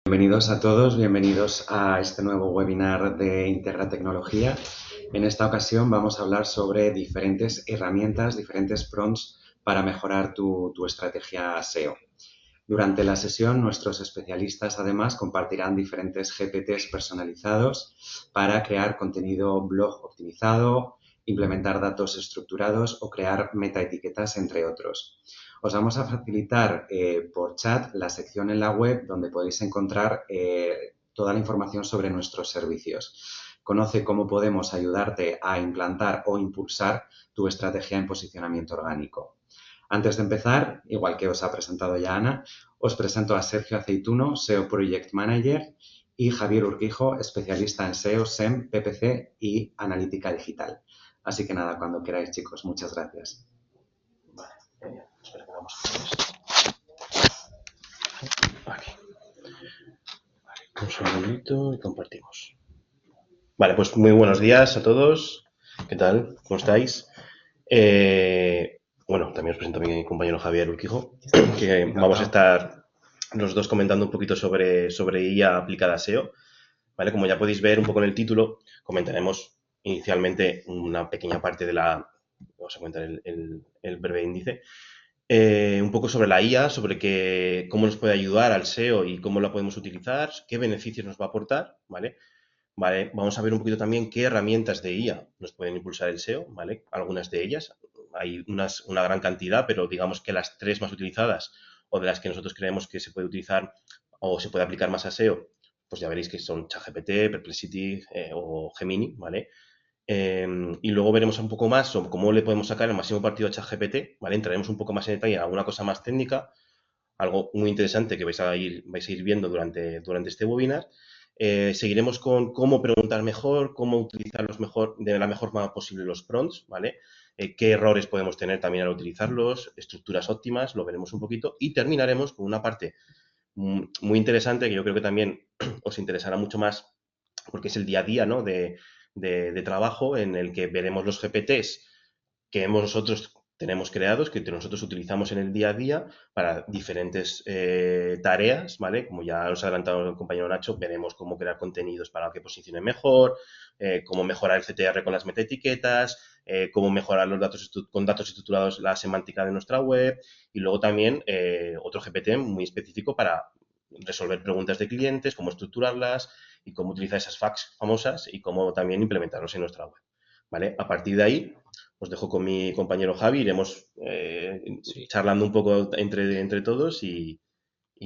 Bienvenidos a todos, bienvenidos a este nuevo webinar de Integra Tecnología. En esta ocasión vamos a hablar sobre diferentes herramientas, diferentes prompts para mejorar tu estrategia SEO. Durante la sesión, nuestros especialistas además compartirán diferentes GPTs personalizados para crear contenido blog optimizado, implementar datos estructurados o crear metaetiquetas, entre otros. Os vamos a facilitar por chat la sección en la web donde podéis encontrar toda la información sobre nuestros servicios. Conoce cómo podemos ayudarte a implantar o impulsar tu estrategia en posicionamiento orgánico. Antes de empezar, igual que os ha presentado ya Ana, os presento a Sergio Aceituno, SEO Project Manager, y Javier Urquijo, especialista en SEO, SEM, PPC y analítica digital. Así que nada, cuando queráis, chicos. Muchas gracias. Vale, genial. Espera que vamos a aquí. Vale, un segundito y compartimos. Vale, pues muy buenos días a todos. ¿Qué tal? ¿Cómo estáis? Bueno, también os presento a mi compañero Javier Urquijo, que vamos a estar los dos comentando un poquito sobre IA aplicada a SEO. ¿Vale? Como ya podéis ver un poco en el título, comentaremos inicialmente una pequeña parte de la... Vamos a comentar el breve índice. Un poco sobre la IA, sobre cómo nos puede ayudar al SEO y cómo la podemos utilizar, qué beneficios nos va a aportar, ¿vale? Vale, vamos a ver un poquito también qué herramientas de IA nos pueden impulsar el SEO, ¿vale? Algunas de ellas, hay una gran cantidad, pero digamos que las tres más utilizadas o de las que nosotros creemos que se puede utilizar o se puede aplicar más a SEO, pues ya veréis que son ChatGPT, Perplexity o Gemini, ¿vale? Y luego veremos un poco más sobre cómo le podemos sacar el máximo partido a ChatGPT, ¿vale? Entraremos un poco más en detalle en alguna cosa más técnica, algo muy interesante que vais a ir viendo durante este webinar. Seguiremos con cómo preguntar mejor, cómo utilizar de la mejor forma posible los prompts, ¿vale? Qué errores podemos tener también al utilizarlos, estructuras óptimas, lo veremos un poquito. Y terminaremos con una parte muy interesante que yo creo que también os interesará mucho más porque es el día a día, ¿no? de trabajo en el que veremos los GPTs que nosotros tenemos creados, que nosotros utilizamos en el día a día para diferentes tareas, ¿vale? Como ya os ha adelantado el compañero Nacho, veremos cómo crear contenidos para que posicione mejor, cómo mejorar el CTR con las metaetiquetas, cómo mejorar los datos con datos estructurados la semántica de nuestra web y luego también otro GPT muy específico para resolver preguntas de clientes, cómo estructurarlas y cómo utilizar esas fax famosas y cómo también implementarlos en nuestra web, ¿vale? A partir de ahí, os dejo con mi compañero Javi, iremos charlando un poco entre todos y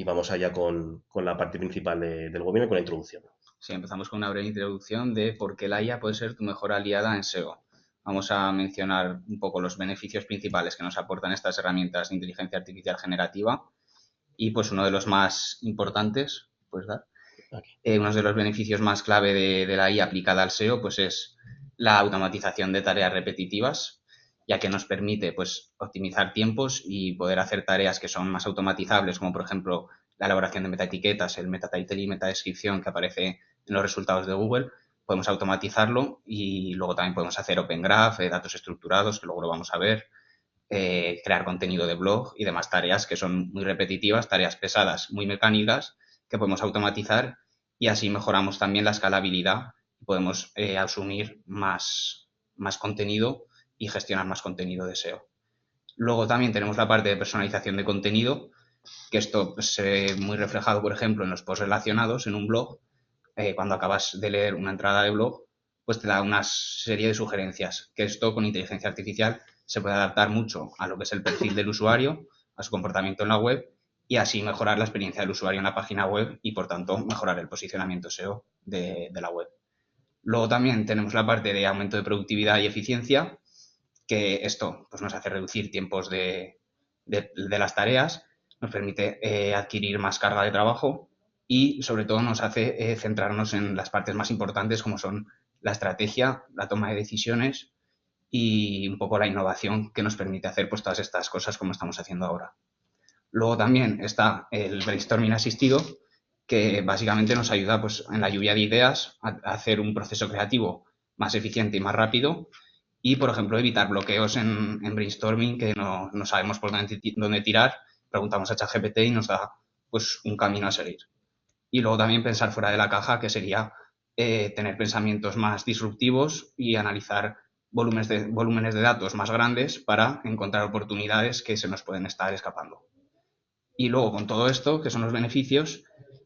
vamos allá con la parte principal del webinar, con la introducción. Sí, empezamos con una breve introducción de por qué la IA puede ser tu mejor aliada en SEO. Vamos a mencionar un poco los beneficios principales que nos aportan estas herramientas de inteligencia artificial generativa y pues uno de los más importantes, ¿puedes dar? Uno de los beneficios más clave de la IA aplicada al SEO pues es la automatización de tareas repetitivas, ya que nos permite pues optimizar tiempos y poder hacer tareas que son más automatizables, como por ejemplo la elaboración de metaetiquetas, el metatitle y metadescripción que aparece en los resultados de Google. Podemos automatizarlo y luego también podemos hacer Open Graph, datos estructurados, que luego lo vamos a ver, crear contenido de blog y demás tareas que son muy repetitivas, tareas pesadas, muy mecánicas, que podemos automatizar y así mejoramos también la escalabilidad y podemos asumir más contenido y gestionar más contenido de SEO. Luego también tenemos la parte de personalización de contenido, que esto se ve muy reflejado, por ejemplo, en los posts relacionados en un blog. Cuando acabas de leer una entrada de blog, pues te da una serie de sugerencias, que esto con inteligencia artificial se puede adaptar mucho a lo que es el perfil del usuario, a su comportamiento en la web y así mejorar la experiencia del usuario en la página web y, por tanto, mejorar el posicionamiento SEO de la web. Luego también tenemos la parte de aumento de productividad y eficiencia, que esto pues, nos hace reducir tiempos de las tareas, nos permite adquirir más carga de trabajo y, sobre todo, nos hace centrarnos en las partes más importantes, como son la estrategia, la toma de decisiones y un poco la innovación que nos permite hacer pues, todas estas cosas como estamos haciendo ahora. Luego también está el brainstorming asistido, que básicamente nos ayuda pues, en la lluvia de ideas a hacer un proceso creativo más eficiente y más rápido y, por ejemplo, evitar bloqueos en brainstorming que no sabemos por dónde tirar, preguntamos a ChatGPT y nos da pues, un camino a seguir. Y luego también pensar fuera de la caja, que sería tener pensamientos más disruptivos y analizar volúmenes de datos más grandes para encontrar oportunidades que se nos pueden estar escapando. Y luego, con todo esto, que son los beneficios,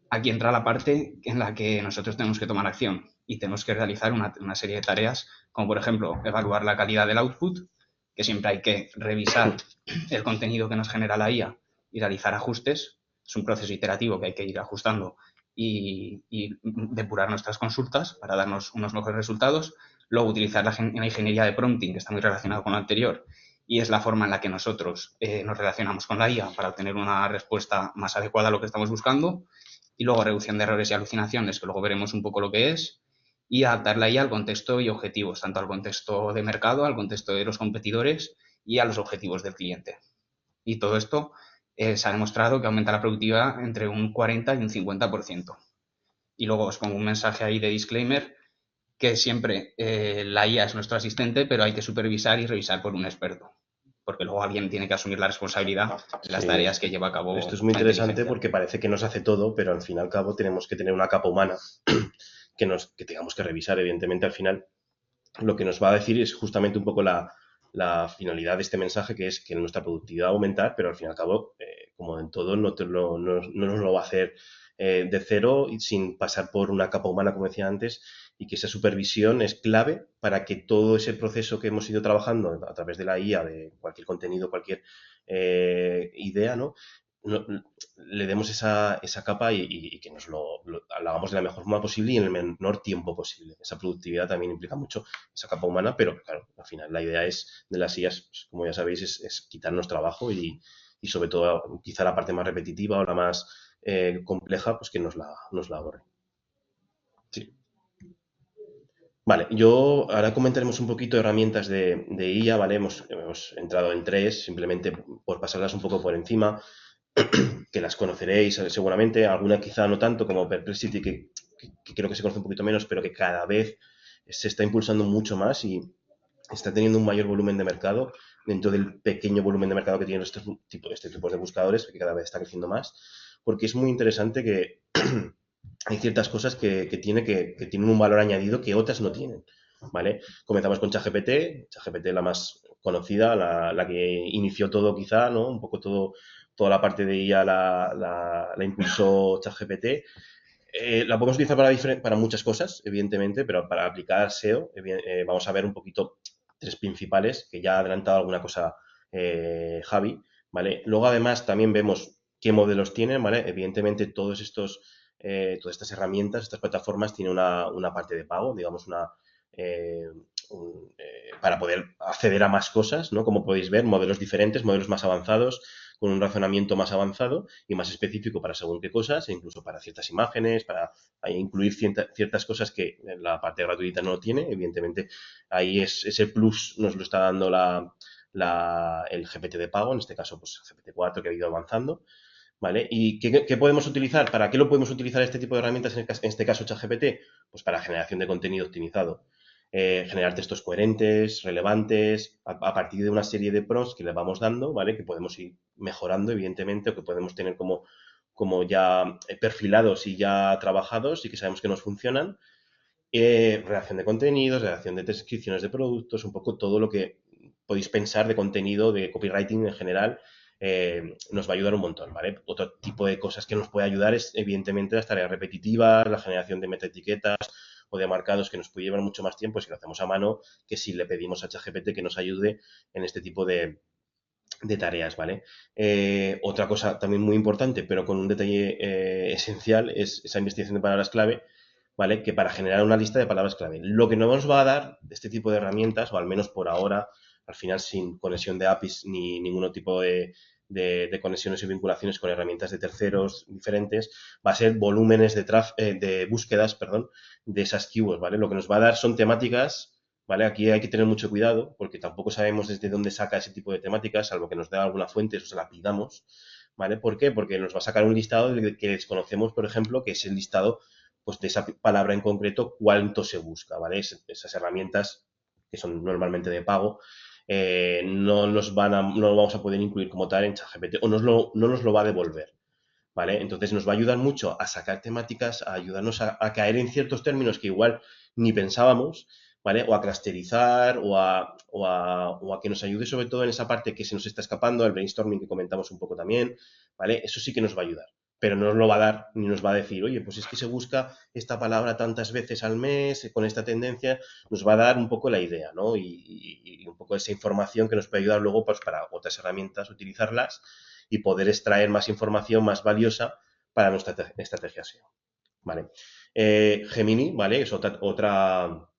aquí entra la parte en la que nosotros tenemos que tomar acción y tenemos que realizar una serie de tareas, como por ejemplo evaluar la calidad del output, que siempre hay que revisar el contenido que nos genera la IA y realizar ajustes. Es un proceso iterativo que hay que ir ajustando y depurar nuestras consultas para darnos unos mejores resultados. Luego, utilizar la ingeniería de prompting, que está muy relacionado con lo anterior, y es la forma en la que nosotros nos relacionamos con la IA para obtener una respuesta más adecuada a lo que estamos buscando. Y luego, reducción de errores y alucinaciones, que luego veremos un poco lo que es, y adaptar la IA al contexto y objetivos, tanto al contexto de mercado, al contexto de los competidores y a los objetivos del cliente. Y todo esto se ha demostrado que aumenta la productividad entre un 40 y un 50%. Y luego os pongo un mensaje ahí de disclaimer, que siempre la IA es nuestro asistente, pero hay que supervisar y revisar por un experto, porque luego alguien tiene que asumir la responsabilidad de las Sí, tareas que lleva a esto cabo es muy la interesante inteligencia. porque parece que nos hace todo, pero al fin y al cabo tenemos que tener una capa humana que tengamos que revisar. Evidentemente, al final, lo que nos va a decir es justamente un poco la finalidad de este mensaje, que es que nuestra productividad va a aumentar, pero al fin y al cabo, como en todo, no nos lo va a hacer de cero y sin pasar por una capa humana, como decía antes, y que esa supervisión es clave para que todo ese proceso que hemos ido trabajando a través de la IA, de cualquier contenido, cualquier idea, ¿no? No- le demos esa capa y que lo hagamos de la mejor forma posible y en el menor tiempo posible. Esa productividad también implica mucho esa capa humana, pero claro, al final la idea es de las sillas, pues, como ya sabéis, es quitarnos trabajo y sobre todo quizá la parte más repetitiva o la más compleja, pues que nos la ahorre. Sí. Vale, yo ahora comentaremos un poquito herramientas de IA, ¿vale? Hemos entrado en tres, simplemente por pasarlas un poco por encima, que las conoceréis seguramente, alguna quizá no tanto como Perplexity, que creo que se conoce un poquito menos, pero que cada vez se está impulsando mucho más y está teniendo un mayor volumen de mercado dentro del pequeño volumen de mercado que tienen este tipo de buscadores, que cada vez está creciendo más, porque es muy interesante que hay ciertas cosas que tienen un valor añadido que otras no tienen, ¿vale? Comenzamos con ChatGPT la más conocida, la que inició todo quizá, ¿no? Un poco toda la parte de IA la impulsó ChatGPT. La podemos utilizar para muchas cosas, evidentemente, pero para aplicar SEO vamos a ver un poquito tres principales, que ya ha adelantado alguna cosa Javi, ¿vale? Luego, además, también vemos qué modelos tienen, ¿vale? Evidentemente, todas estas herramientas, estas plataformas tienen una parte de pago, digamos, eh, para poder acceder a más cosas, ¿no? Como podéis ver, modelos diferentes, modelos más avanzados, con un razonamiento más avanzado y más específico para según qué cosas, e incluso para ciertas imágenes, para incluir ciertas cosas que la parte gratuita no tiene. Evidentemente, ahí ese plus nos lo está dando el GPT de pago, en este caso, pues GPT-4 que ha ido avanzando. ¿Vale? ¿Y qué podemos utilizar? ¿Para qué lo podemos utilizar este tipo de herramientas, en este caso ChatGPT? Pues para generación de contenido optimizado. Generar textos coherentes, relevantes, a partir de una serie de prompts que le vamos dando, ¿vale? Que podemos ir mejorando, evidentemente, o que podemos tener como ya perfilados y ya trabajados y que sabemos que nos funcionan. Redacción de contenidos, redacción de descripciones de productos, un poco todo lo que podéis pensar de contenido, de copywriting en general, nos va a ayudar un montón, ¿vale? Otro tipo de cosas que nos puede ayudar es, evidentemente, las tareas repetitivas, la generación de metaetiquetas o de marcados que nos puede llevar mucho más tiempo si lo hacemos a mano que si le pedimos a ChatGPT que nos ayude en este tipo de tareas, ¿vale? Otra cosa también muy importante, pero con un detalle esencial, es esa investigación de palabras clave, ¿vale? Que para generar una lista de palabras clave. Lo que no nos va a dar este tipo de herramientas, o al menos por ahora, al final sin conexión de APIs ni ningún tipo de conexiones y vinculaciones con herramientas de terceros diferentes, va a ser volúmenes de búsquedas, perdón, de esas keywords, ¿vale? Lo que nos va a dar son temáticas. ¿Vale? Aquí hay que tener mucho cuidado porque tampoco sabemos desde dónde saca ese tipo de temáticas, salvo que nos dé alguna fuente o se la pidamos, ¿vale? ¿Por qué? Porque nos va a sacar un listado que desconocemos, por ejemplo, que es el listado pues, de esa palabra en concreto, cuánto se busca, ¿vale? Esas herramientas que son normalmente de pago, no lo vamos a poder incluir como tal en ChatGPT o no nos lo va a devolver, ¿vale? Entonces nos va a ayudar mucho a sacar temáticas, a ayudarnos a caer en ciertos términos que igual ni pensábamos, ¿vale? O a clusterizar o a que nos ayude sobre todo en esa parte que se nos está escapando, el brainstorming que comentamos un poco también, ¿vale? Eso sí que nos va a ayudar. Pero no nos lo va a dar ni nos va a decir, oye, pues es que se busca esta palabra tantas veces al mes con esta tendencia, nos va a dar un poco la idea, ¿no? Y un poco esa información que nos puede ayudar luego pues, para otras herramientas, utilizarlas y poder extraer más información más valiosa para nuestra estrategia SEO. ¿Vale? Gemini, ¿vale? Es otra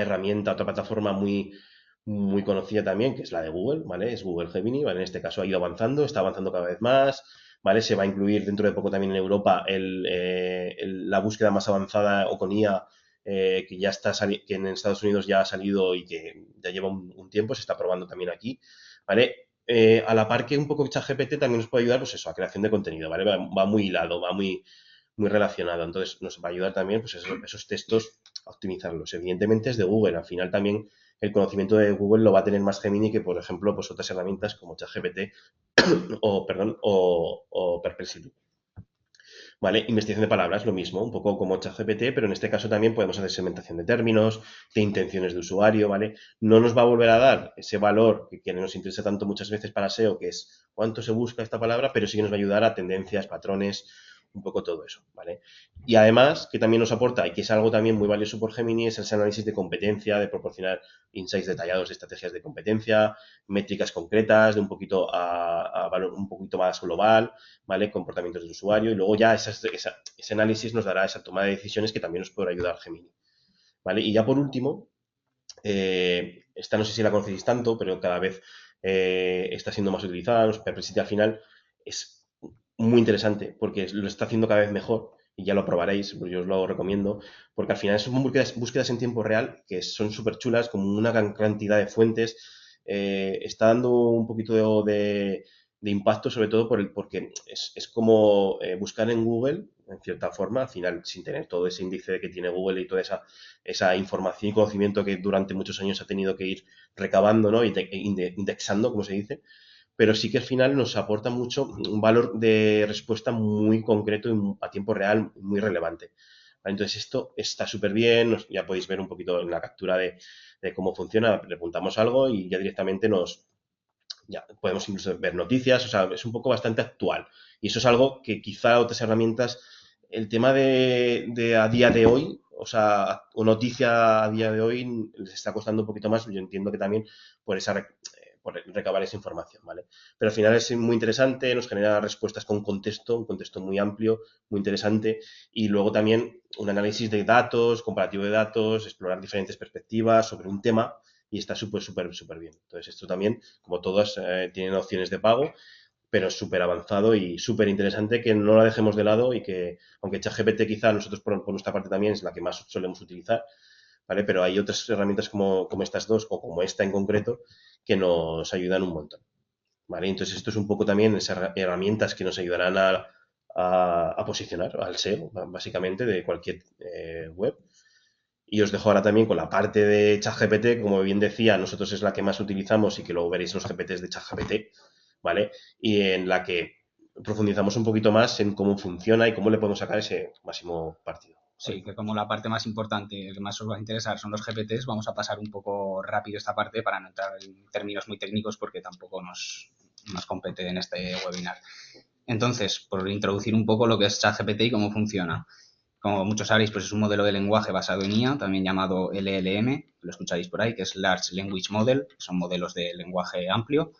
herramienta, otra plataforma muy conocida también, que es la de Google, ¿vale? Es Google Gemini, ¿vale? En este caso ha ido avanzando, está avanzando cada vez más, ¿vale? Se va a incluir dentro de poco también en Europa la búsqueda más avanzada o con IA, que ya está que en Estados Unidos ya ha salido y que ya lleva un tiempo, se está probando también aquí, ¿vale? A la par que un poco ChatGPT también nos puede ayudar, pues eso, a creación de contenido, ¿vale? Va muy hilado, va muy relacionado. Entonces, nos va a ayudar también, pues esos textos a optimizarlos. Evidentemente es de Google. Al final también el conocimiento de Google lo va a tener más Gemini que, por ejemplo, pues otras herramientas como ChatGPT o Perplexity. ¿Vale? Investigación de palabras, lo mismo, un poco como ChatGPT, pero en este caso también podemos hacer segmentación de términos, de intenciones de usuario, ¿vale? No nos va a volver a dar ese valor que nos interesa tanto muchas veces para SEO, que es cuánto se busca esta palabra, pero sí que nos va a ayudar a tendencias, patrones, un poco todo eso, ¿vale? Y además, que también nos aporta, y que es algo también muy valioso por Gemini, es ese análisis de competencia, de proporcionar insights detallados de estrategias de competencia, métricas concretas, de un poquito a valor un poquito más global, ¿vale? Comportamientos del usuario y luego ya ese análisis nos dará esa toma de decisiones que también nos podrá ayudar Gemini, ¿vale? Y ya por último, esta no sé si la conocéis tanto, pero cada vez está siendo más utilizada, Perplexity al final es muy interesante porque lo está haciendo cada vez mejor y ya lo probaréis, yo os lo recomiendo, porque al final son búsquedas en tiempo real que son súper chulas, con una gran cantidad de fuentes, está dando un poquito de impacto, sobre todo porque es como buscar en Google, en cierta forma, al final, sin tener todo ese índice que tiene Google y toda esa información y conocimiento que durante muchos años ha tenido que ir recabando, ¿no? Indexando, como se dice, pero sí que al final nos aporta mucho un valor de respuesta muy concreto y a tiempo real muy relevante. ¿Vale? Entonces esto está súper bien, ya podéis ver un poquito en la captura de cómo funciona, le preguntamos algo y ya directamente ya podemos incluso ver noticias, o sea, es un poco bastante actual. Y eso es algo que quizá otras herramientas, el tema de a día de hoy, o sea, o noticia a día de hoy les está costando un poquito más, yo entiendo que también por por recabar esa información, ¿vale? Pero al final es muy interesante, nos genera respuestas con un contexto muy amplio, muy interesante, y luego también un análisis de datos, comparativo de datos, explorar diferentes perspectivas sobre un tema, y está súper bien. Entonces, esto también, como todas, tienen opciones de pago, pero es súper avanzado y súper interesante que no la dejemos de lado y que, aunque ChatGPT quizá nosotros por nuestra parte también es la que más solemos utilizar, ¿vale? Pero hay otras herramientas como estas dos o como esta en concreto que nos ayudan un montón, ¿vale? Entonces, esto es un poco también esas herramientas que nos ayudarán a posicionar al SEO, básicamente, de cualquier web. Y os dejo ahora también con la parte de ChatGPT, como bien decía, nosotros es la que más utilizamos y que luego veréis en los GPTs de ChatGPT, ¿vale? Y en la que profundizamos un poquito más en cómo funciona y cómo le podemos sacar ese máximo partido. ¿Vale? Sí, que como la parte más importante, el que más os va a interesar son los GPTs, vamos a pasar un poco rápido esta parte para no entrar en términos muy técnicos porque tampoco nos compete en este webinar. Entonces, por introducir un poco lo que es ChatGPT y cómo funciona. Como muchos sabréis, pues es un modelo de lenguaje basado en IA, también llamado LLM, lo escucharéis por ahí, que es Large Language Model, que son modelos de lenguaje amplio,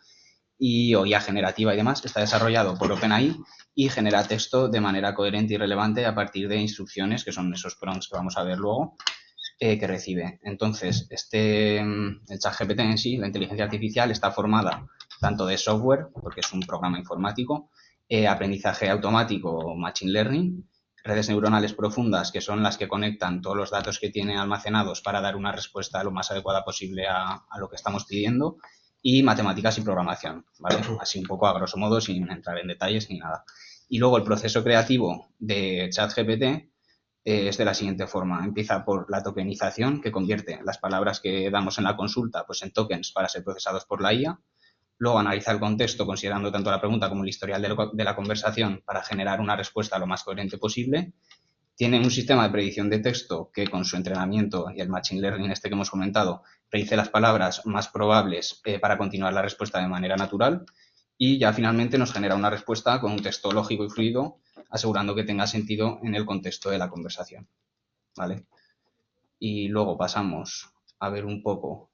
o IA generativa y demás. Está desarrollado por OpenAI y genera texto de manera coherente y relevante a partir de instrucciones, que son esos prompts que vamos a ver luego, que recibe. Entonces, el ChatGPT en sí, la inteligencia artificial, está formada tanto de software, porque es un programa informático, aprendizaje automático, machine learning, redes neuronales profundas, que son las que conectan todos los datos que tiene almacenados para dar una respuesta lo más adecuada posible a lo que estamos pidiendo, y matemáticas y programación, ¿vale? Así un poco a grosso modo, sin entrar en detalles ni nada. Y luego el proceso creativo de ChatGPT es de la siguiente forma. Empieza por la tokenización, que convierte las palabras que damos en la consulta pues en tokens para ser procesados por la IA. Luego analiza el contexto considerando tanto la pregunta como el historial de la conversación para generar una respuesta lo más coherente posible. Tiene un sistema de predicción de texto que con su entrenamiento y el machine learning que hemos comentado, predice las palabras más probables para continuar la respuesta de manera natural y ya finalmente nos genera una respuesta con un texto lógico y fluido, asegurando que tenga sentido en el contexto de la conversación. ¿Vale? Y luego pasamos a ver un poco.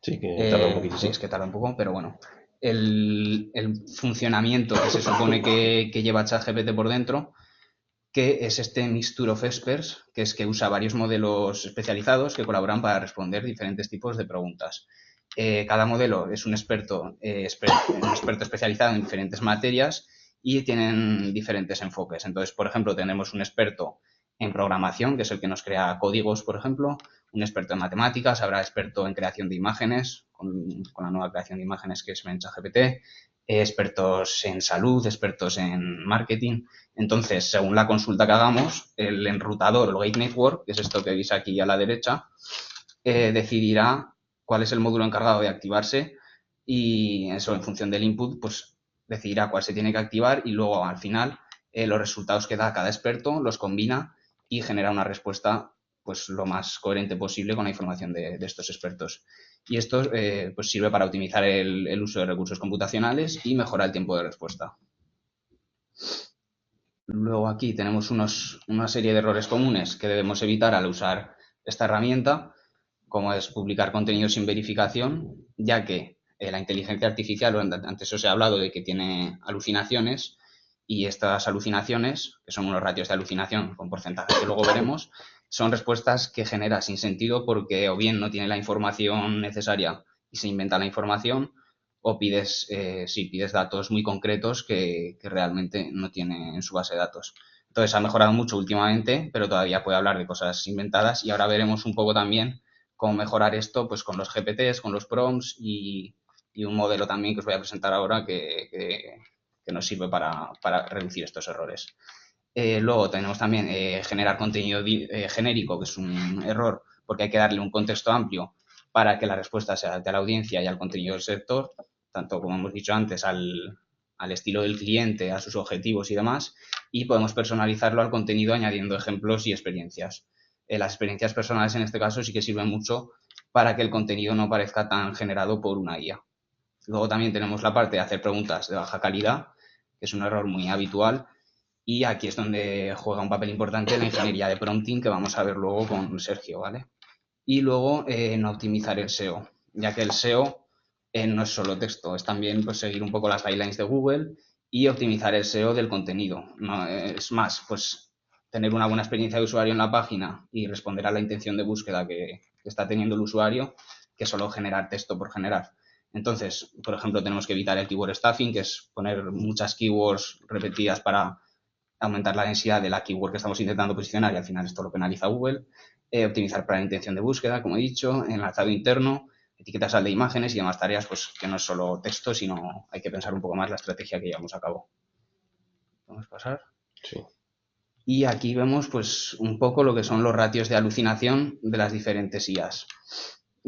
Sí, que tarda un poquitito. Sí, es que tarda un poco, pero bueno. El funcionamiento que se supone que lleva ChatGPT por dentro, que es este Mixture of Experts, que es que usa varios modelos especializados que colaboran para responder diferentes tipos de preguntas. Cada modelo es un experto especializado en diferentes materias y tienen diferentes enfoques. Entonces, por ejemplo, tenemos un experto en programación, que es el que nos crea códigos, por ejemplo, un experto en matemáticas, habrá experto en creación de imágenes, con la nueva creación de imágenes que es en ChatGPT, expertos en salud, expertos en marketing. Entonces, según la consulta que hagamos, el enrutador o el gate network, que es esto que veis aquí a la derecha, decidirá cuál es el módulo encargado de activarse y eso en función del input, pues decidirá cuál se tiene que activar y luego al final los resultados que da cada experto los combina y genera una respuesta pues lo más coherente posible con la información de estos expertos. Y esto pues sirve para optimizar el uso de recursos computacionales y mejorar el tiempo de respuesta. Luego aquí tenemos una serie de errores comunes que debemos evitar al usar esta herramienta, como es publicar contenido sin verificación, ya que la inteligencia artificial, antes os he hablado de que tiene alucinaciones, y estas alucinaciones, que son unos ratios de alucinación con porcentajes que luego veremos, son respuestas que genera sin sentido porque o bien no tiene la información necesaria y se inventa la información, o pides datos muy concretos que realmente no tiene en su base de datos. Entonces ha mejorado mucho últimamente, pero todavía puede hablar de cosas inventadas y ahora veremos un poco también cómo mejorar esto pues con los GPTs, con los prompts y un modelo también que os voy a presentar ahora que nos sirve para reducir estos errores. Luego tenemos también generar contenido genérico, que es un error porque hay que darle un contexto amplio para que la respuesta se adapte a la audiencia y al contenido del sector, tanto como hemos dicho antes al estilo del cliente, a sus objetivos y demás, y podemos personalizarlo al contenido añadiendo ejemplos y experiencias. Las experiencias personales en este caso sí que sirven mucho para que el contenido no parezca tan generado por una IA. Luego también tenemos la parte de hacer preguntas de baja calidad, que es un error muy habitual, y aquí es donde juega un papel importante la ingeniería de prompting, que vamos a ver luego con Sergio, ¿vale? Y luego no optimizar el SEO, ya que el SEO no es solo texto, es también pues, seguir un poco las guidelines de Google y optimizar el SEO del contenido. No, es más, pues tener una buena experiencia de usuario en la página y responder a la intención de búsqueda que está teniendo el usuario, que solo generar texto por generar. Entonces, por ejemplo, tenemos que evitar el keyword stuffing, que es poner muchas keywords repetidas para aumentar la densidad de la keyword que estamos intentando posicionar y al final esto lo penaliza Google. Optimizar para la intención de búsqueda, como he dicho, enlazado interno, etiquetas al de imágenes y demás tareas, pues que no es solo texto, sino hay que pensar un poco más la estrategia que llevamos a cabo. Vamos a pasar. Sí. Y aquí vemos pues un poco lo que son los ratios de alucinación de las diferentes IAs.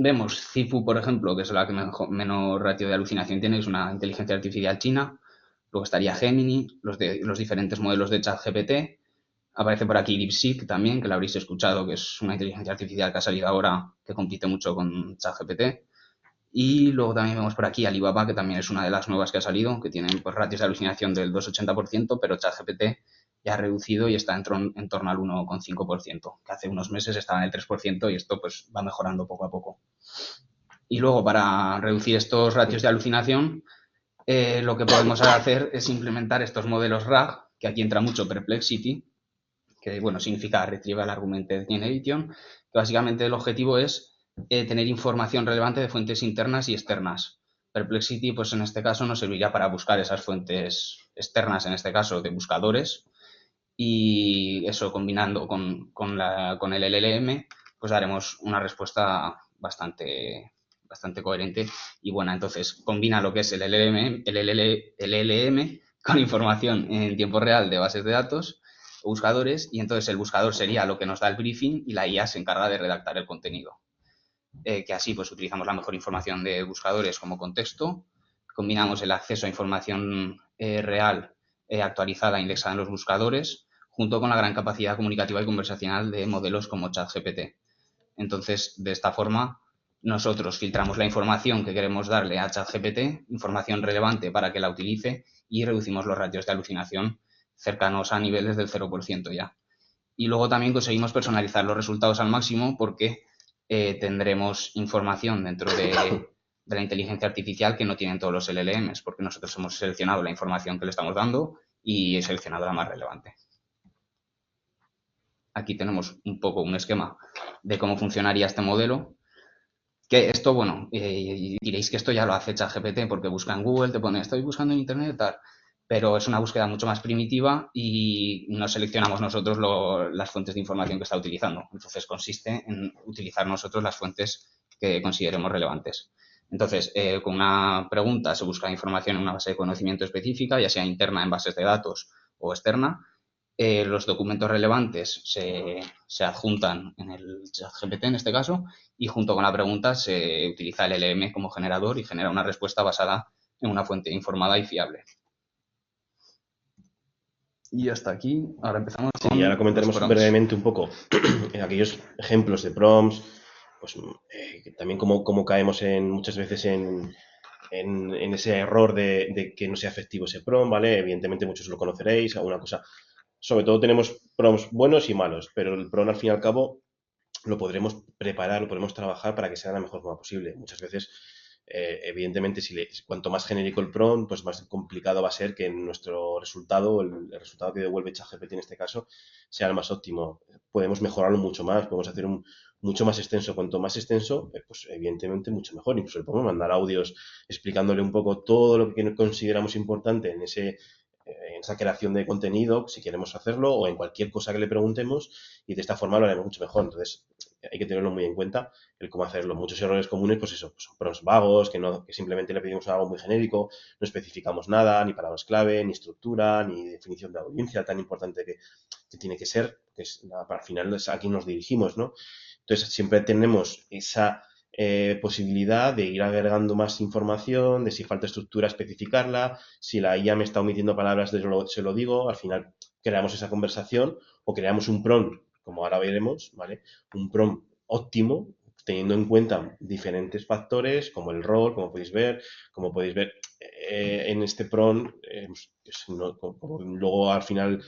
Vemos Zifu, por ejemplo, que es la que menor ratio de alucinación tiene, es una inteligencia artificial china. Luego estaría Gemini, los diferentes modelos de ChatGPT. Aparece por aquí DeepSeek también, que la habréis escuchado, que es una inteligencia artificial que ha salido ahora, que compite mucho con ChatGPT. Y luego también vemos por aquí Alibaba, que también es una de las nuevas que ha salido, que tienen pues, ratios de alucinación del 2,80%, pero ChatGPT ya ha reducido y está en torno al 1,5%, que hace unos meses estaba en el 3% y esto pues va mejorando poco a poco. Y luego para reducir estos ratios de alucinación, lo que podemos hacer es implementar estos modelos RAG, que aquí entra mucho Perplexity, que bueno, significa Retrieval Augmented Generation, que básicamente el objetivo es tener información relevante de fuentes internas y externas. Perplexity, pues en este caso nos serviría para buscar esas fuentes externas, en este caso de buscadores, y eso combinando con el LLM, pues daremos una respuesta bastante coherente y buena. Entonces, combina lo que es el LLM con información en tiempo real de bases de datos o buscadores, y entonces el buscador sería lo que nos da el briefing y la IA se encarga de redactar el contenido. Que así pues utilizamos la mejor información de buscadores como contexto, combinamos el acceso a información real actualizada e indexada en los buscadores, junto con la gran capacidad comunicativa y conversacional de modelos como ChatGPT. Entonces, de esta forma, nosotros filtramos la información que queremos darle a ChatGPT, información relevante para que la utilice, y reducimos los ratios de alucinación cercanos a niveles del 0% ya. Y luego también conseguimos personalizar los resultados al máximo porque tendremos información dentro de la inteligencia artificial que no tienen todos los LLMs, porque nosotros hemos seleccionado la información que le estamos dando y he seleccionado la más relevante. Aquí tenemos un poco un esquema de cómo funcionaría este modelo. Que esto, bueno, diréis que esto ya lo hace ChatGPT porque busca en Google, te pone, estoy buscando en Internet, tal. Pero es una búsqueda mucho más primitiva y no seleccionamos nosotros las fuentes de información que está utilizando. Entonces, consiste en utilizar nosotros las fuentes que consideremos relevantes. Entonces, con una pregunta se busca información en una base de conocimiento específica, ya sea interna en bases de datos o externa. Los documentos relevantes se adjuntan en el ChatGPT en este caso, y junto con la pregunta se utiliza el LM como generador y genera una respuesta basada en una fuente informada y fiable. Y hasta aquí, ahora empezamos con Sí, ahora comentaremos brevemente un poco aquellos ejemplos de prompts, pues también cómo caemos muchas veces en ese error de que no sea efectivo ese prompt, ¿vale? Evidentemente muchos lo conoceréis, alguna cosa. Sobre todo tenemos prompts buenos y malos, pero el prompt al fin y al cabo lo podremos preparar, lo podremos trabajar para que sea de la mejor forma posible. Muchas veces, evidentemente, cuanto más genérico el prompt, pues más complicado va a ser que nuestro resultado, el resultado que devuelve ChatGPT en este caso, sea el más óptimo. Podemos mejorarlo mucho más, podemos hacer mucho más extenso. Cuanto más extenso, pues evidentemente mucho mejor. Incluso le podemos mandar audios explicándole un poco todo lo que consideramos importante en esa creación de contenido, si queremos hacerlo, o en cualquier cosa que le preguntemos, y de esta forma lo haremos mucho mejor. Entonces, hay que tenerlo muy en cuenta el cómo hacerlo. Muchos errores comunes, pues eso, pues son prompts vagos, que simplemente le pedimos algo muy genérico, no especificamos nada, ni palabras clave, ni estructura, ni definición de audiencia tan importante que tiene que ser, que es, para al final es a quien nos dirigimos, ¿no? Entonces, siempre tenemos esa posibilidad de ir agregando más información, de si falta estructura, especificarla, si la IA me está omitiendo palabras, se lo digo, al final creamos esa conversación o creamos un prompt, como ahora veremos, ¿vale? Un prompt óptimo, teniendo en cuenta diferentes factores, como el rol, como podéis ver en este prompt, como luego al final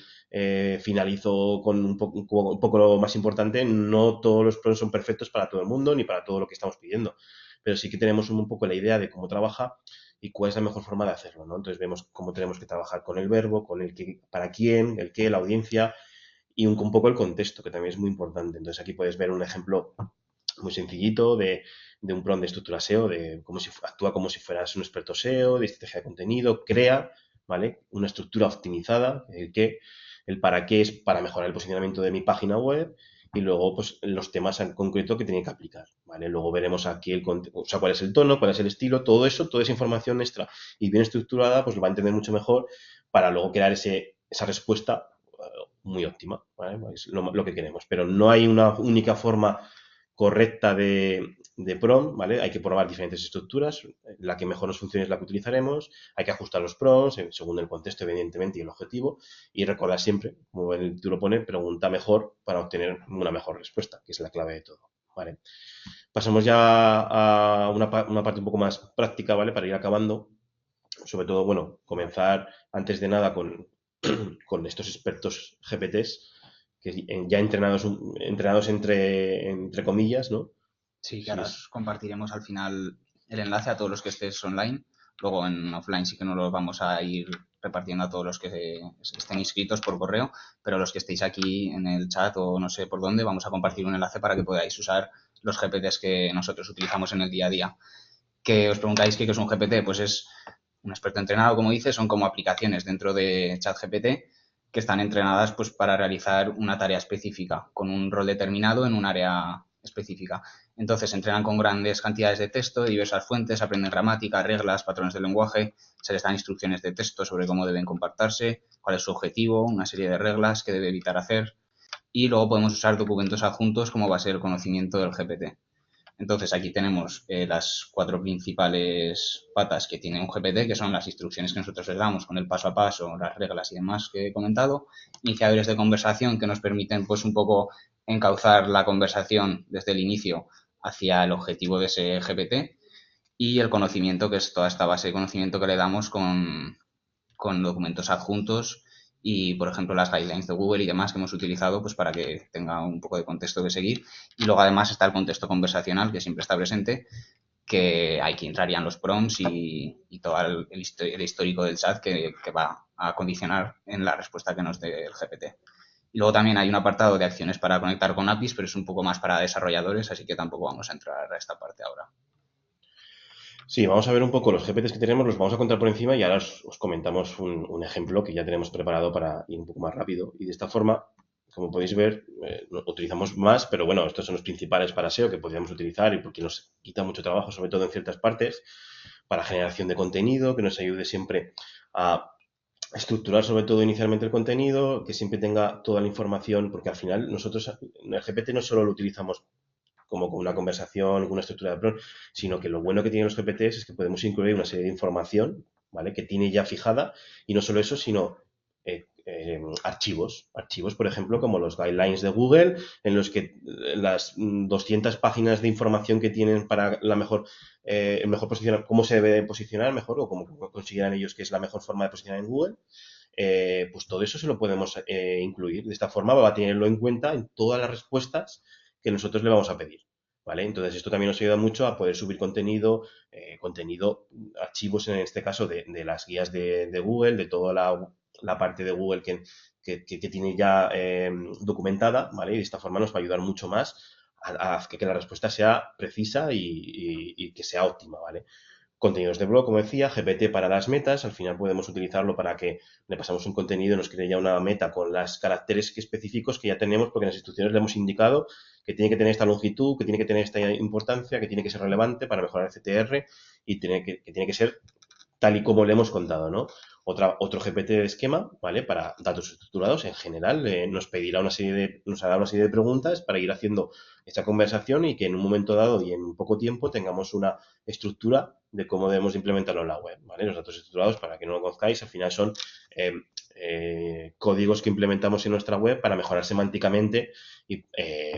finalizo con un poco lo más importante, no todos los prompts son perfectos para todo el mundo ni para todo lo que estamos pidiendo, pero sí que tenemos un poco la idea de cómo trabaja y cuál es la mejor forma de hacerlo, ¿no? Entonces vemos cómo tenemos que trabajar con el verbo, con el que, para quién, el qué, la audiencia y un poco el contexto, que también es muy importante. Entonces aquí puedes ver un ejemplo muy sencillito de un prompt de estructura SEO, de cómo si actúa como si fueras un experto SEO, de estrategia de contenido, crea, ¿vale? Una estructura optimizada, el para qué es para mejorar el posicionamiento de mi página web y luego pues los temas en concreto que tiene que aplicar, ¿vale? Luego veremos aquí o sea, cuál es el tono, cuál es el estilo, todo eso, toda esa información extra y bien estructurada, pues lo va a entender mucho mejor para luego crear esa respuesta muy óptima, ¿vale? Es lo que queremos, pero no hay una única forma correcta de prompt, ¿vale? Hay que probar diferentes estructuras, la que mejor nos funcione es la que utilizaremos, hay que ajustar los prompts según el contexto, evidentemente, y el objetivo, y recordar siempre, como el título pone, pregunta mejor para obtener una mejor respuesta, que es la clave de todo, ¿vale? Pasamos ya a una parte un poco más práctica, ¿vale? Para ir acabando, sobre todo, bueno, comenzar antes de nada con estos expertos GPTs, que ya entrenados entre comillas, ¿no? Sí, que ahora os compartiremos al final el enlace a todos los que estéis online. Luego en offline sí que no los vamos a ir repartiendo a todos los que estén inscritos por correo, pero los que estéis aquí en el chat o no sé por dónde, vamos a compartir un enlace para que podáis usar los GPTs que nosotros utilizamos en el día a día. Que os preguntáis qué es un GPT, pues es un experto entrenado, como dice, son como aplicaciones dentro de ChatGPT que están entrenadas pues para realizar una tarea específica con un rol determinado en un área específica. Entonces se entrenan con grandes cantidades de texto, de diversas fuentes, aprenden gramática, reglas, patrones de lenguaje, se les dan instrucciones de texto sobre cómo deben comportarse, cuál es su objetivo, una serie de reglas que debe evitar hacer, y luego podemos usar documentos adjuntos como base del conocimiento del GPT. Entonces aquí tenemos las 4 principales patas que tiene un GPT, que son las instrucciones que nosotros les damos con el paso a paso, las reglas y demás que he comentado, iniciadores de conversación que nos permiten pues un poco encauzar la conversación desde el inicio hacia el objetivo de ese GPT, y el conocimiento, que es toda esta base de conocimiento que le damos con documentos adjuntos y, por ejemplo, las guidelines de Google y demás que hemos utilizado pues para que tenga un poco de contexto que seguir. Y luego además está el contexto conversacional, que siempre está presente, que aquí entrarían los prompts y todo el histórico del chat que va a condicionar en la respuesta que nos dé el GPT. Y luego también hay un apartado de acciones para conectar con APIs, pero es un poco más para desarrolladores, así que tampoco vamos a entrar a esta parte ahora. Sí, vamos a ver un poco los GPTs que tenemos, los vamos a contar por encima y ahora os comentamos un ejemplo que ya tenemos preparado para ir un poco más rápido. Y de esta forma, como podéis ver, utilizamos más, pero bueno, estos son los principales para SEO que podríamos utilizar y porque nos quita mucho trabajo, sobre todo en ciertas partes, para generación de contenido, que nos ayude siempre a estructurar sobre todo inicialmente el contenido, que siempre tenga toda la información, porque al final nosotros en el GPT no solo lo utilizamos como con una conversación, con una estructura de prompt, sino que lo bueno que tienen los GPTs es que podemos incluir una serie de información, ¿vale? Que tiene ya fijada, y no solo eso, sino archivos. Archivos, por ejemplo, como los guidelines de Google, en los que las 200 páginas de información que tienen para la mejor, el mejor posicionar, cómo se debe posicionar mejor, o cómo consideran ellos que es la mejor forma de posicionar en Google, pues todo eso se lo podemos incluir. De esta forma va a tenerlo en cuenta en todas las respuestas que nosotros le vamos a pedir. ¿Vale? Entonces esto también nos ayuda mucho a poder subir contenido, archivos en este caso de las guías de Google, de toda la parte de Google que tiene ya documentada, ¿vale? Y de esta forma nos va a ayudar mucho más a que la respuesta sea precisa y que sea óptima, ¿vale? Contenidos de blog, como decía, GPT para las metas, al final podemos utilizarlo para que le pasamos un contenido, nos cree ya una meta con los caracteres específicos que ya tenemos, porque en las instrucciones le hemos indicado que tiene que tener esta longitud, que tiene que tener esta importancia, que tiene que ser relevante para mejorar el CTR y que tiene que ser tal y como le hemos contado, ¿no? Otro GPT de esquema, ¿vale? Para datos estructurados en general, nos pedirá nos hará una serie de preguntas para ir haciendo esta conversación y que en un momento dado y en poco tiempo tengamos una estructura de cómo debemos implementarlo en la web, ¿vale? Los datos estructurados, para que no lo conozcáis, al final son códigos que implementamos en nuestra web para mejorar semánticamente y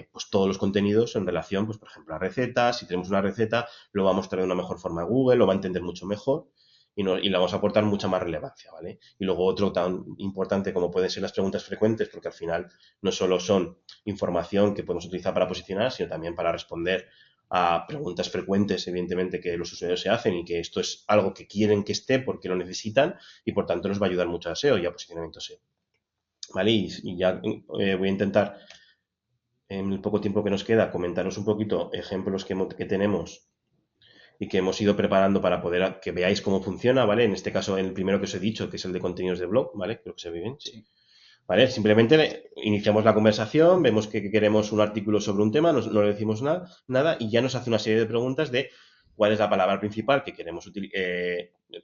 pues todos los contenidos en relación, pues por ejemplo, a recetas. Si tenemos una receta, lo va a mostrar de una mejor forma a Google, lo va a entender mucho mejor y le vamos a aportar mucha más relevancia, ¿vale? Y luego otro tan importante como pueden ser las preguntas frecuentes, porque al final no solo son información que podemos utilizar para posicionar, sino también para responder a preguntas frecuentes, evidentemente, que los usuarios se hacen y que esto es algo que quieren que esté porque lo necesitan y por tanto nos va a ayudar mucho a SEO y a posicionamiento SEO. ¿Vale? Y ya voy a intentar, en el poco tiempo que nos queda, comentaros un poquito ejemplos que tenemos y que hemos ido preparando para poder que veáis cómo funciona, ¿vale? En este caso, el primero que os he dicho, que es el de contenidos de blog, ¿vale? Creo que se ve bien, sí. ¿Vale? Simplemente iniciamos la conversación, vemos que queremos un artículo sobre un tema, no le decimos nada y ya nos hace una serie de preguntas de cuál es la palabra principal que queremos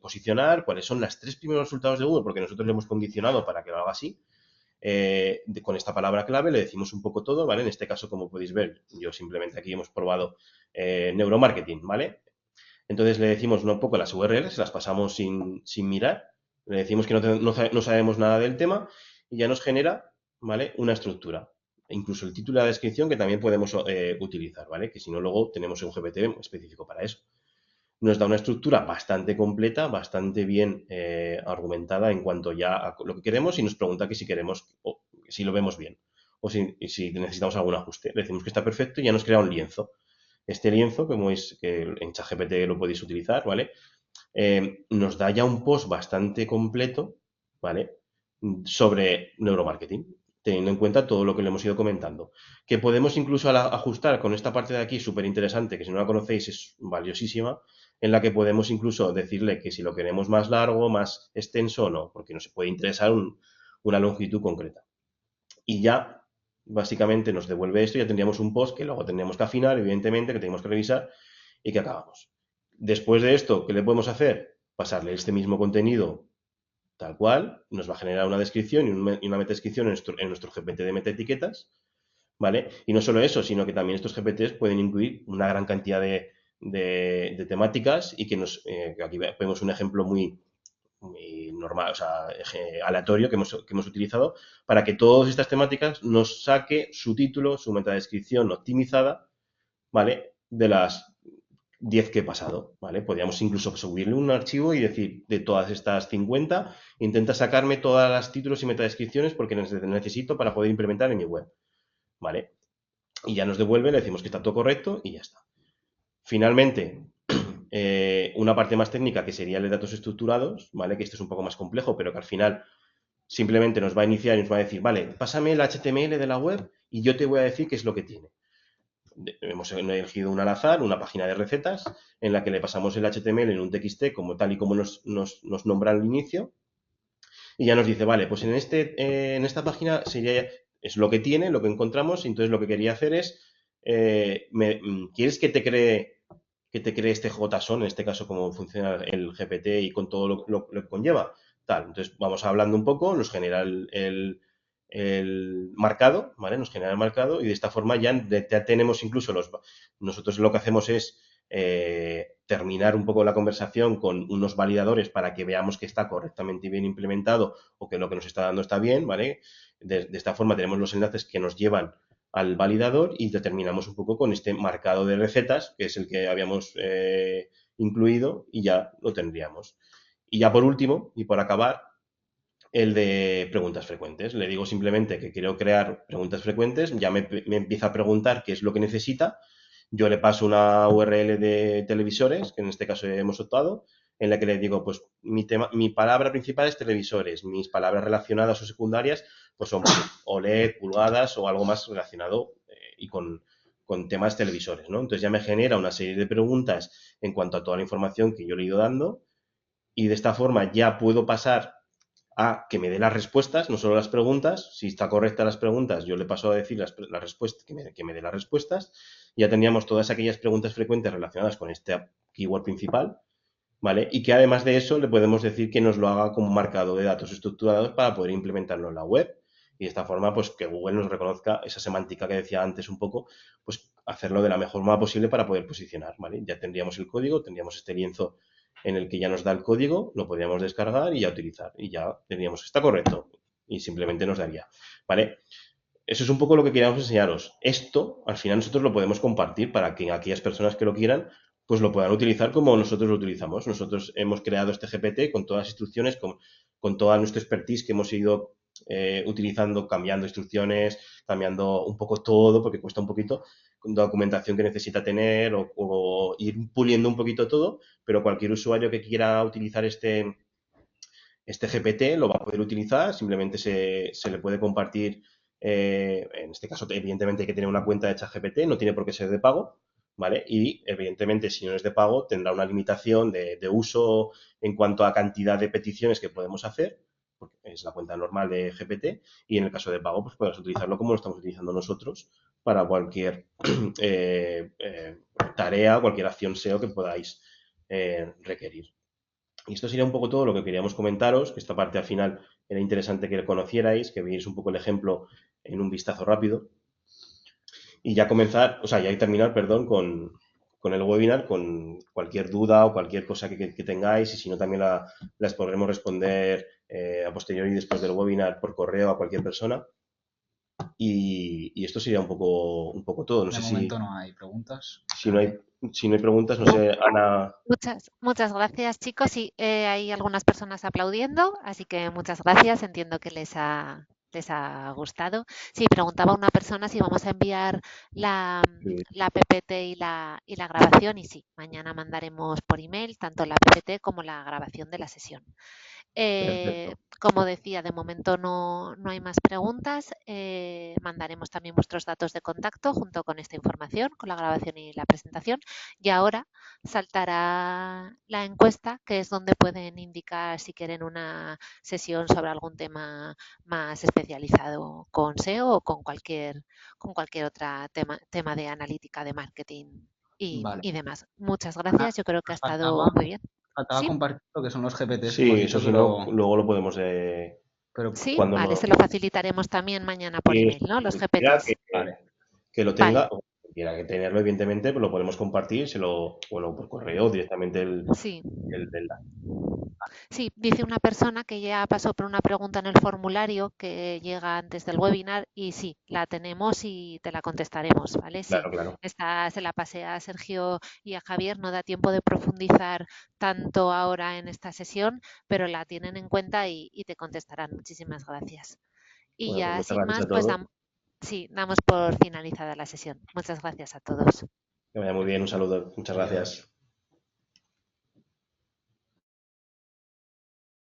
posicionar, cuáles son los 3 primeros resultados de Google, porque nosotros le hemos condicionado para que lo haga así. Con esta palabra clave le decimos un poco todo, ¿vale? En este caso, como podéis ver, yo simplemente aquí hemos probado neuromarketing, ¿vale? Entonces le decimos un poco las URLs, las pasamos sin mirar, le decimos que no sabemos nada del tema y ya nos genera, ¿vale? Una estructura. E incluso el título y la descripción que también podemos utilizar, ¿vale? Que si no, luego tenemos un GPT específico para eso. Nos da una estructura bastante completa, bastante bien argumentada en cuanto ya a lo que queremos y nos pregunta que si queremos, o si lo vemos bien, o si necesitamos algún ajuste. Le decimos que está perfecto y ya nos crea un lienzo. Este lienzo, como es que en ChatGPT lo podéis utilizar, ¿vale? Nos da ya un post bastante completo, ¿vale? Sobre neuromarketing, teniendo en cuenta todo lo que le hemos ido comentando. Que podemos incluso ajustar con esta parte de aquí, súper interesante, que si no la conocéis es valiosísima, en la que podemos incluso decirle que si lo queremos más largo, más extenso o no, porque nos puede interesar una longitud concreta. Y ya, básicamente, nos devuelve esto y ya tendríamos un post que luego tendríamos que afinar, evidentemente, que tenemos que revisar y que acabamos. Después de esto, ¿qué le podemos hacer? Pasarle este mismo contenido tal cual, nos va a generar una descripción y una metadescripción en nuestro GPT de metaetiquetas, ¿vale? Y no solo eso, sino que también estos GPTs pueden incluir una gran cantidad de temáticas y que aquí vemos un ejemplo muy normal, o sea, aleatorio que hemos utilizado para que todas estas temáticas nos saque su título, su metadescripción optimizada, ¿vale? De las 10 que he pasado, ¿vale? Podríamos incluso subirle un archivo y decir, de todas estas 50, intenta sacarme todas las títulos y metadescripciones porque necesito para poder implementar en mi web, ¿vale? Y ya nos devuelve, le decimos que está todo correcto y ya está. Finalmente, una parte más técnica que sería el de datos estructurados, ¿vale? Que este es un poco más complejo, pero que al final simplemente nos va a iniciar y nos va a decir, vale, pásame el HTML de la web y yo te voy a decir qué es lo que tiene. Hemos elegido un al azar, una página de recetas, en la que le pasamos el HTML en un TXT, como tal y como nos nombra al inicio, y ya nos dice, vale, pues en esta página es lo que tiene, lo que encontramos, y entonces lo que quería hacer es, ¿quieres que te cree este JSON, en este caso cómo funciona el GPT y con todo lo que conlleva? Tal, entonces vamos hablando un poco, nos genera el marcado, ¿vale? Nos genera el marcado y de esta forma ya tenemos incluso nosotros lo que hacemos es terminar un poco la conversación con unos validadores para que veamos que está correctamente y bien implementado o que lo que nos está dando está bien, ¿vale? De esta forma tenemos los enlaces que nos llevan al validador y determinamos un poco con este marcado de recetas, que es el que habíamos incluido, y ya lo tendríamos. Y ya por último, y por acabar, el de preguntas frecuentes. Le digo simplemente que quiero crear preguntas frecuentes, ya me empieza a preguntar qué es lo que necesita. Yo le paso una URL de televisores, que en este caso hemos optado, en la que le digo, pues mi palabra principal es televisores, mis palabras relacionadas o secundarias, pues son OLED, pulgadas o algo más relacionado y con temas televisores, ¿no? Entonces ya me genera una serie de preguntas en cuanto a toda la información que yo le he ido dando y de esta forma ya puedo pasar a que me dé las respuestas, no solo las preguntas. Si está correcta las preguntas, yo le paso a decir las respuestas, que me dé las respuestas. Ya tendríamos todas aquellas preguntas frecuentes relacionadas con este keyword principal, ¿vale? Y que además de eso le podemos decir que nos lo haga como marcado de datos estructurados para poder implementarlo en la web. Y de esta forma, pues que Google nos reconozca esa semántica que decía antes un poco, pues hacerlo de la mejor manera posible para poder posicionar, ¿vale? Ya tendríamos el código, tendríamos este lienzo en el que ya nos da el código, lo podríamos descargar y ya utilizar. Y ya tendríamos, está correcto. Y simplemente nos daría, ¿vale? Eso es un poco lo que queríamos enseñaros. Esto, al final, nosotros lo podemos compartir para que aquellas personas que lo quieran, pues lo puedan utilizar como nosotros lo utilizamos. Nosotros hemos creado este GPT con todas las instrucciones, con toda nuestra expertise que hemos ido utilizando, cambiando instrucciones, cambiando un poco todo, porque cuesta un poquito, con documentación que necesita tener o ir puliendo un poquito todo, pero cualquier usuario que quiera utilizar este GPT lo va a poder utilizar, simplemente se le puede compartir, en este caso evidentemente hay que tener una cuenta de ChatGPT, no tiene por qué ser de pago, ¿vale? Y evidentemente si no es de pago tendrá una limitación de uso en cuanto a cantidad de peticiones que podemos hacer, porque es la cuenta normal de GPT, y en el caso de pago pues podemos utilizarlo como lo estamos utilizando nosotros para cualquier tarea, cualquier acción SEO que podáis requerir. Y esto sería un poco todo lo que queríamos comentaros, que esta parte al final era interesante que lo conocierais, que veáis un poco el ejemplo en un vistazo rápido. Y ya comenzar, o sea, ya terminar, perdón, con el webinar, con cualquier duda o cualquier cosa que tengáis, y si no también las podremos responder a posteriori después del webinar por correo a cualquier persona. Y esto sería un poco todo. No De sé momento no hay preguntas. si no hay preguntas, no sé, Ana. Muchas gracias, chicos. Sí, hay algunas personas aplaudiendo, así que muchas gracias. Entiendo que les ha gustado. Sí, preguntaba una persona si vamos a enviar la PPT y la grabación, y sí, mañana mandaremos por email tanto la PPT como la grabación de la sesión. Como decía, de momento no hay más preguntas. Mandaremos también vuestros datos de contacto junto con esta información, con la grabación y la presentación. Y ahora saltará la encuesta, que es donde pueden indicar si quieren una sesión sobre algún tema más especializado con SEO o con cualquier otro tema de analítica de marketing Vale. y demás. Muchas gracias. Yo creo que ha estado muy bien. Faltaba ¿Sí? compartir lo que son los GPTs. Sí, eso si no, luego lo podemos... Sí, vale, se lo facilitaremos también mañana por email, ¿no? Los GPTs. Vale. que lo Vale, tenga, o que quiera que tenerlo, evidentemente, pues lo podemos compartir, bueno, por correo o directamente sí. el enlace. Sí, dice una persona que ya pasó por una pregunta en el formulario que llega antes del webinar y sí, la tenemos y te la contestaremos, ¿vale? Sí, Claro, claro. esta se la pasé a Sergio y a Javier, no da tiempo de profundizar tanto ahora en esta sesión, pero la tienen en cuenta y te contestarán. Muchísimas gracias. Y Bueno, pues ya muchas sin gracias más, a pues todos. sí, damos por finalizada la sesión. Muchas gracias a todos. Que vaya muy bien, un saludo. Muchas gracias. Adiós.